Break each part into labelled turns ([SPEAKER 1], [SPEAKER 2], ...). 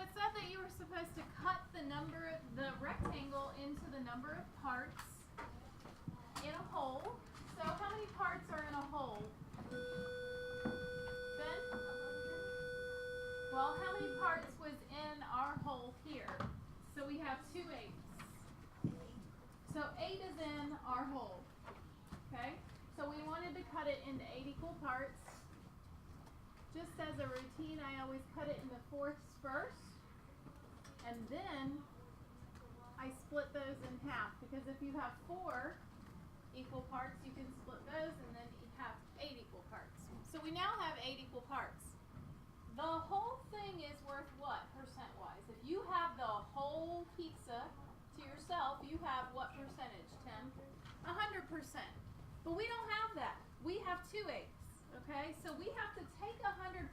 [SPEAKER 1] it said that you were supposed to cut the rectangle into the number of parts in a hole. So how many parts are in a hole? Ben? Well, how many parts was in our hole here? So we have 2 8s. So 8 is in our hole. Okay? So we wanted to cut it into 8 equal parts. Just as a routine, I always cut it into fourths first. And then I split those in half. Because if you have 4 equal parts, you can split those and then you have 8 equal parts. So we now have 8 equal parts. The whole thing is worth what percent-wise? If you have the whole pizza to yourself, you have what percentage, Tim? 100%. But we don't have that. We have 2 8s. Okay, so we have to take 100%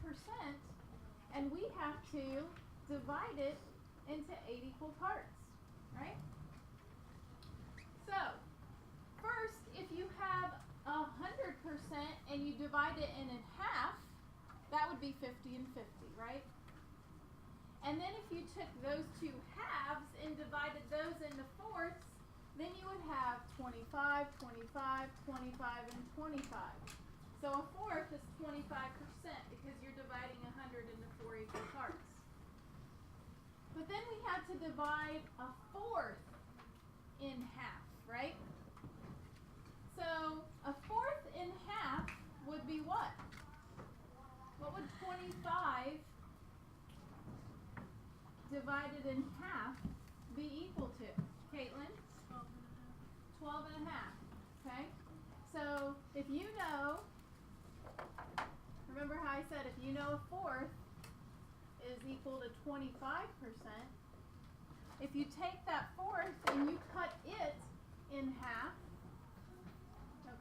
[SPEAKER 1] and we have to divide it into 8 equal parts, right? So, first, if you have 100% and you divide it in half, that would be 50 and 50, right? And then if you took those 2 halves and divided those into fourths, then you would have 25, 25, 25, and 25. So a fourth is 25% because you're dividing 100 into 4 equal parts. But then we had to divide a fourth in half, right? So a fourth in half would be what? What would 25 divided in half be equal to? Caitlin? 12 and a half. Okay? So if you know, remember how I said if you know a fourth is equal to 25%, if you take that fourth and you cut it in half,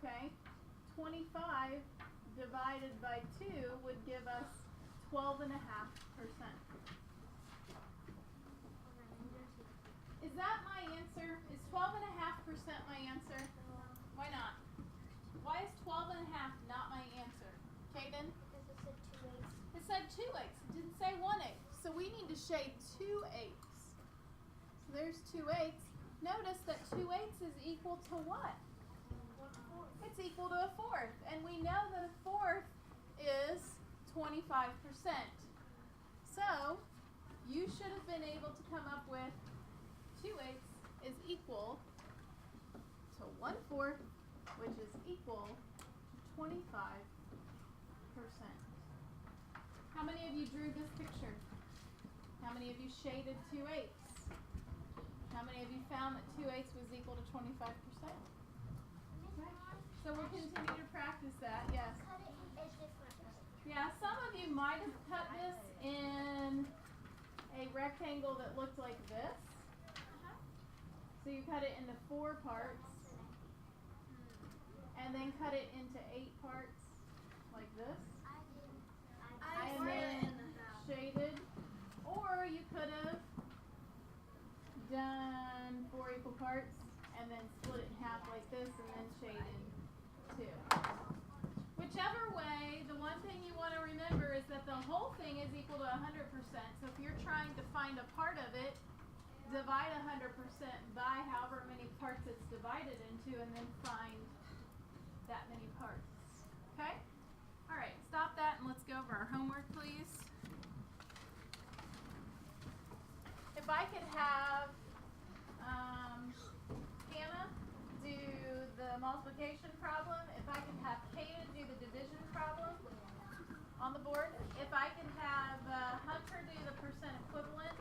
[SPEAKER 1] okay, 25 divided by 2 would give us 12.5%. Is that my answer? Is 12.5% my answer? Why not? Why is 12 and a half not my answer? Kaden?
[SPEAKER 2] Because it said 2 8s.
[SPEAKER 1] It said 2 8s. It didn't say 1 8. So we need to shade 2 8s. So there's 2 8s. Notice that 2 8s is equal to what?
[SPEAKER 2] 1/4.
[SPEAKER 1] It's equal to a fourth. And we know that a fourth is 25%. So you should have been able to come up with 2 8s is equal to 1/4, which is equal to 25%. How many of you drew this picture? How many of you shaded 2 8s? How many of you found that 2 8s was equal to 25%? So we'll continue to practice that, yes.
[SPEAKER 2] Cut it in a different way.
[SPEAKER 1] Yeah, some of you might have cut this in a rectangle that looked like this. So you cut it into 4 parts and then cut it into 8 parts like this. And then shaded. Or you could have done 4 equal parts and then split it in half like this and then shaded 2. Whichever way, the one thing you want to remember is that the whole thing is equal to 100%. So if you're trying to find a part of it, divide 100% by however many parts it's divided into and then find that many parts. Okay? All right, stop that and let's go over our homework, please. If I could have Hannah do the multiplication problem, if I could have Kate